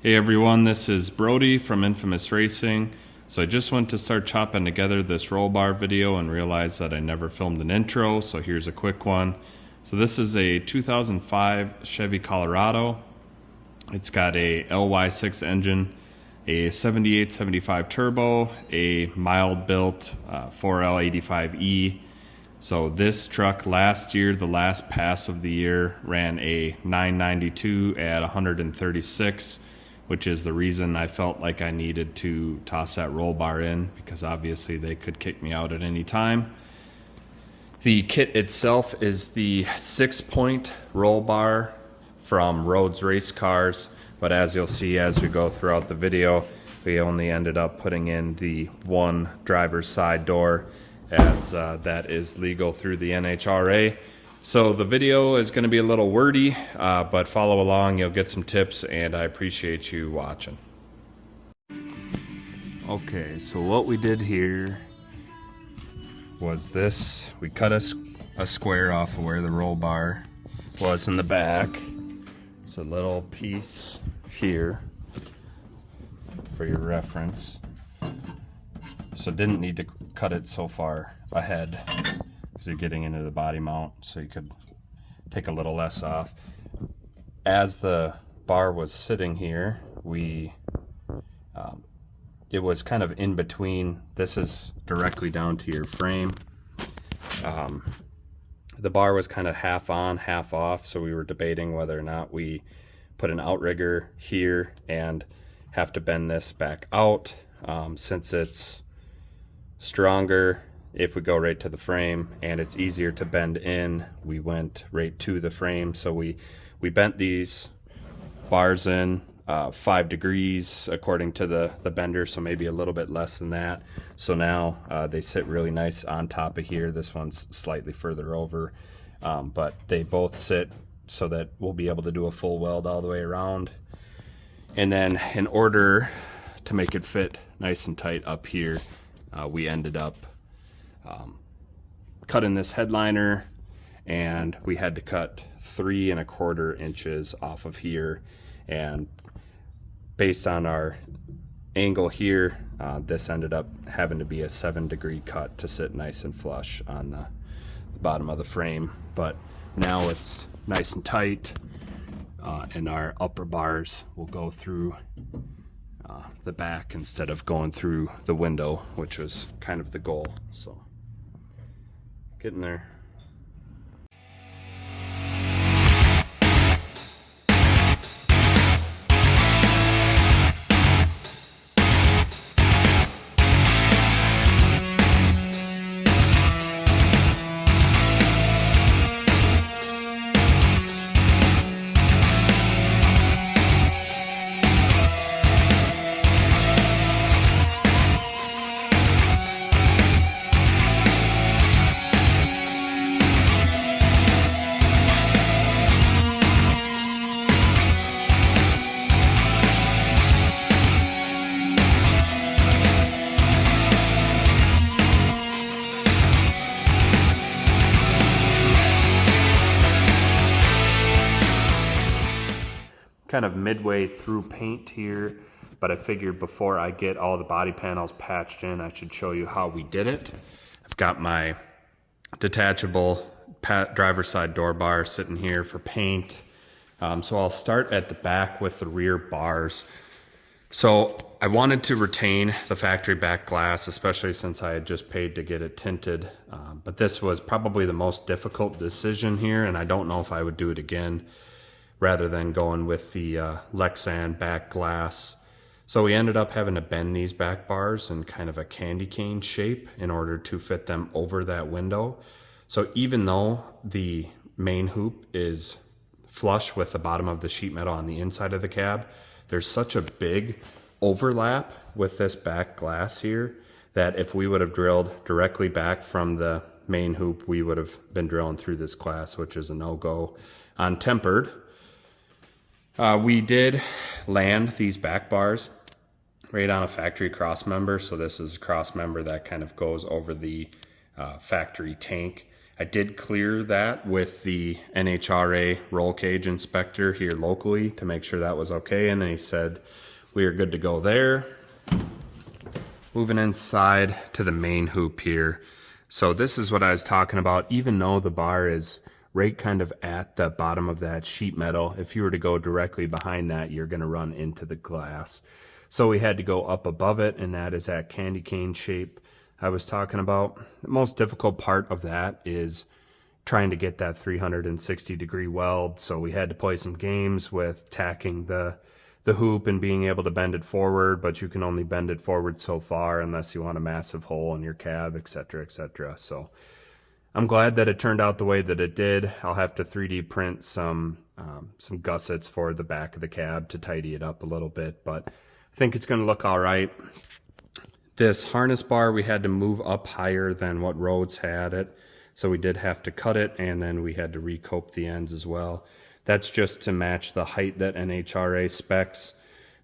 Hey everyone, this is Brody from Infamous Racing. So I just went to start chopping together this roll bar video and realized that I never filmed an intro, so here's a quick one. So this is a 2005 Chevy Colorado. It's got a LY6 engine, a 78-75 turbo, a mild built 4L85E. So this truck last year, the last pass of the year, ran a 992 at 136, which is the reason I felt like I needed to toss that roll bar in, because obviously they could kick me out at any time. The kit itself is the 6-point roll bar from Rhodes Race Cars, but as you'll see as we go throughout the video, we only ended up putting in the one driver's side door, as that is legal through the NHRA. So the video is going to be a little wordy, but follow along, you'll get some tips, and I appreciate you watching. Okay, so what we did here was this. We cut a square off of where the roll bar was in the back. It's a little piece here for your reference. So didn't need to cut it so far ahead because you're getting into the body mount, so you could take a little less off. As the bar was sitting here, it was kind of in between. This is directly down to your frame. The bar was kind of half on, half off, so we were debating whether or not we put an outrigger here and have to bend this back out. Since it's stronger if we go right to the frame, and it's easier to bend in, we went right to the frame. So we bent these bars in 5 degrees according to the bender, so maybe a little bit less than that. So now they sit really nice on top of here. This one's slightly further over, but they both sit so that we'll be able to do a full weld all the way around. And then in order to make it fit nice and tight up here, we ended up cutting this headliner, and we had to cut 3 1/4 inches off of here. And based on our angle here, this ended up having to be a 7-degree cut to sit nice and flush on the bottom of the frame. But now it's nice and tight, and our upper bars will go through the back instead of going through the window, which was kind of the goal. So getting there. Kind of midway through paint here, but I figured before I get all the body panels patched in, I should show you how we did it. I've got my detachable driver's side door bar sitting here for paint. So I'll start at the back with the rear bars. So I wanted to retain the factory back glass, especially since I had just paid to get it tinted. But this was probably the most difficult decision here, and I don't know if I would do it again, rather than going with the Lexan back glass. So we ended up having to bend these back bars in kind of a candy cane shape in order to fit them over that window. So even though the main hoop is flush with the bottom of the sheet metal on the inside of the cab, there's such a big overlap with this back glass here that if we would have drilled directly back from the main hoop, we would have been drilling through this glass, which is a no-go on tempered. We did land these back bars right on a factory cross member. So this is a cross member that kind of goes over the factory tank. I did clear that with the NHRA roll cage inspector here locally to make sure that was okay, and he said we are good to go there. Moving inside to the main hoop here. So this is what I was talking about. Even though the bar is right kind of at the bottom of that sheet metal, if you were to go directly behind that, you're going to run into the glass. So we had to go up above it, and that is that candy cane shape I was talking about. The most difficult part of that is trying to get that 360-degree weld. So we had to play some games with tacking the hoop and being able to bend it forward, but you can only bend it forward so far unless you want a massive hole in your cab, etc., etc. So I'm glad that it turned out the way that it did. I'll have to 3D print some gussets for the back of the cab to tidy it up a little bit, but I think it's going to look all right. This harness bar, we had to move up higher than what Rhodes had it, so we did have to cut it, and then we had to recope the ends as well. That's just to match the height that NHRA specs.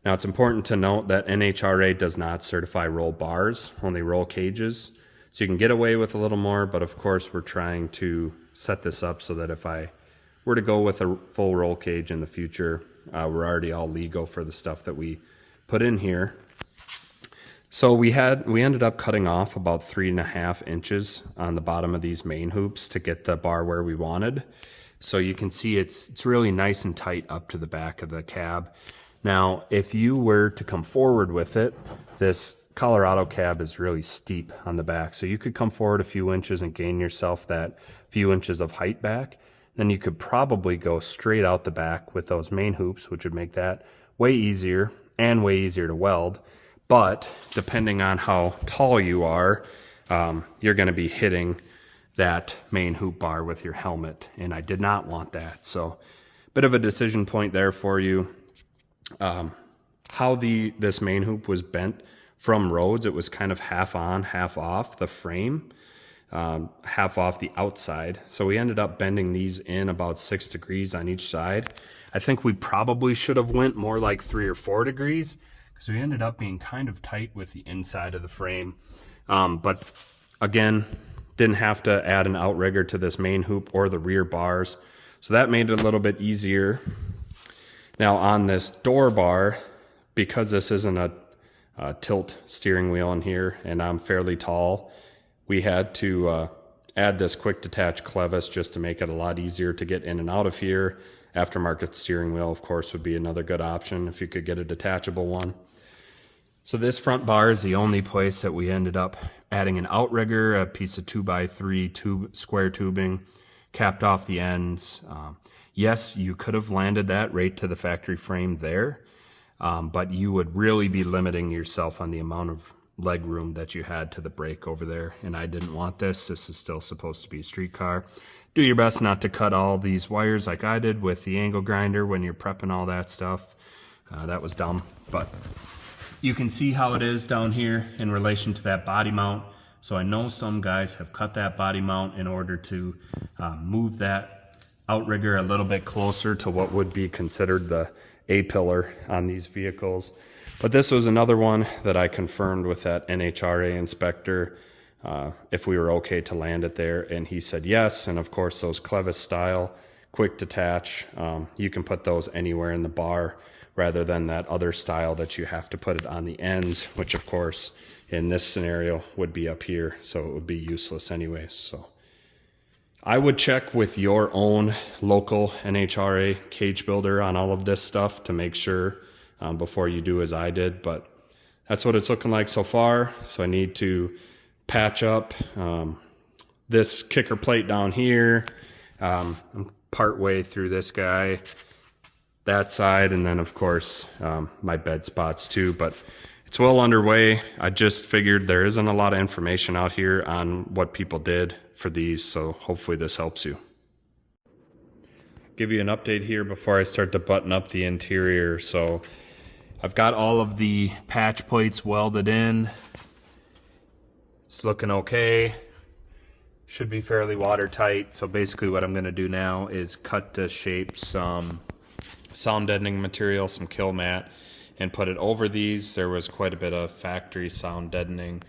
Now, it's important to note that NHRA does not certify roll bars, only roll cages. So you can get away with a little more, but of course we're trying to set this up so that if I were to go with a full roll cage in the future, we're already all legal for the stuff that we put in here. So we ended up cutting off about 3.5 inches on the bottom of these main hoops to get the bar where we wanted. So you can see it's really nice and tight up to the back of the cab. Now, if you were to come forward with it, this Colorado cab is really steep on the back. So you could come forward a few inches and gain yourself that few inches of height back. Then you could probably go straight out the back with those main hoops, which would make that way easier and way easier to weld. But depending on how tall you are, you're going to be hitting that main hoop bar with your helmet, and I did not want that. So bit of a decision point there for you. How this main hoop was bent from Rhodes, it was kind of half on, half off the frame, half off the outside. So we ended up bending these in about 6 degrees on each side. I think we probably should have went more like 3 or 4 degrees because we ended up being kind of tight with the inside of the frame. But again, didn't have to add an outrigger to this main hoop or the rear bars. So that made it a little bit easier. Now on this door bar, because this isn't a tilt steering wheel in here and I'm fairly tall, we had to add this quick detach clevis just to make it a lot easier to get in and out of here. Aftermarket steering wheel, of course, would be another good option if you could get a detachable one. So this front bar is the only place that we ended up adding an outrigger, a piece of 2x3 square tubing, capped off the ends. Yes, you could have landed that right to the factory frame there, but you would really be limiting yourself on the amount of leg room that you had to the brake over there, and I didn't want this. This is still supposed to be a street car. Do your best not to cut all these wires like I did with the angle grinder when you're prepping all that stuff. That was dumb, but you can see how it is down here in relation to that body mount. So I know some guys have cut that body mount in order to move that outrigger a little bit closer to what would be considered the A-pillar on these vehicles. But this was another one that I confirmed with that NHRA inspector if we were okay to land it there, and he said yes. And of course those clevis style quick detach, you can put those anywhere in the bar rather than that other style that you have to put it on the ends, which of course in this scenario would be up here, so it would be useless anyways. So I would check with your own local NHRA cage builder on all of this stuff to make sure before you do as I did, but that's what it's looking like so far. So I need to patch up this kicker plate down here. I'm part way through this guy, that side, and then of course my bed spots too, but it's well underway. I just figured there isn't a lot of information out here on what people did for these, so hopefully this helps you. Give you an update here before I start to button up the interior. So I've got all of the patch plates welded in. It's looking okay. Should be fairly watertight. So basically what I'm going to do now is cut to shape some sound deadening material, some kill mat, and put it over these. There was quite a bit of factory sound deadening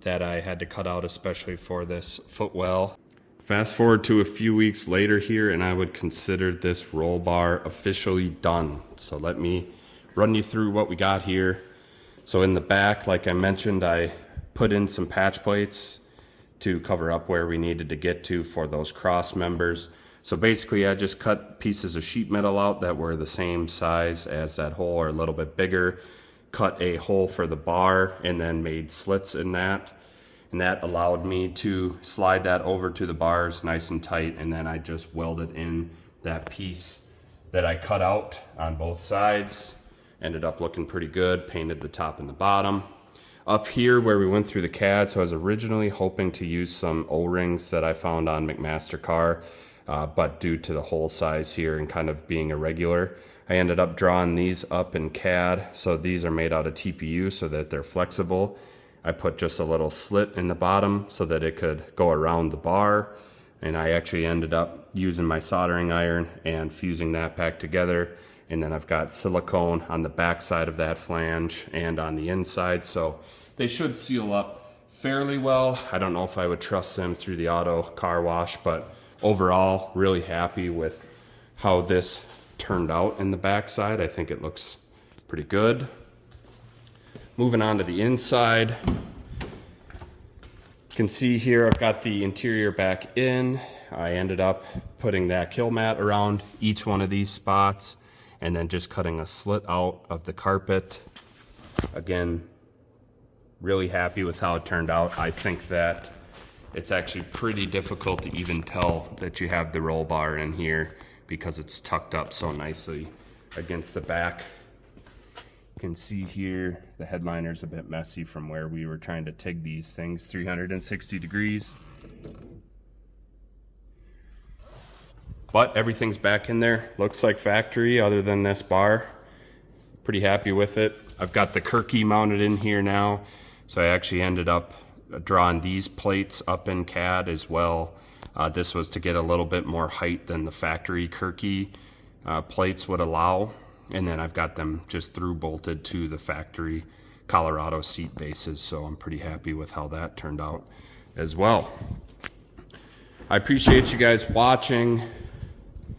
that I had to cut out, especially for this footwell. Fast forward to a few weeks later here, and I would consider this roll bar officially done. So let me run you through what we got here. So in the back, like I mentioned, I put in some patch plates to cover up where we needed to get to for those cross members. So basically I just cut pieces of sheet metal out that were the same size as that hole or a little bit bigger, cut a hole for the bar, and then made slits in that. And that allowed me to slide that over to the bars nice and tight, and then I just welded in that piece that I cut out on both sides. Ended up looking pretty good, painted the top and the bottom. Up here where we went through the CAD, so I was originally hoping to use some O-rings that I found on McMaster car, but due to the hole size here and kind of being irregular, I ended up drawing these up in CAD. So these are made out of TPU so that they're flexible. I put just a little slit in the bottom so that it could go around the bar, and I actually ended up using my soldering iron and fusing that back together. And then I've got silicone on the back side of that flange and on the inside, so they should seal up fairly well. I don't know if I would trust them through the auto car wash, but overall really happy with how this turned out in the back side. I think it looks pretty good. Moving on to the inside, you can see here I've got the interior back in. I ended up putting that kill mat around each one of these spots and then just cutting a slit out of the carpet. Again, really happy with how it turned out. I think that it's actually pretty difficult to even tell that you have the roll bar in here because it's tucked up so nicely against the back. You can see here the headliner's a bit messy from where we were trying to TIG these things 360 degrees. But everything's back in there. Looks like factory other than this bar. Pretty happy with it. I've got the Kirky mounted in here now. So I actually ended up drawing these plates up in CAD as well. This was to get a little bit more height than the factory Kirky plates would allow. And then I've got them just through bolted to the factory Colorado seat bases. So I'm pretty happy with how that turned out as well. I appreciate you guys watching.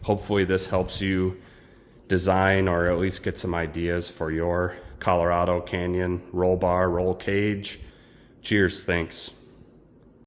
Hopefully this helps you design or at least get some ideas for your Colorado Canyon roll bar, roll cage. Cheers, thanks.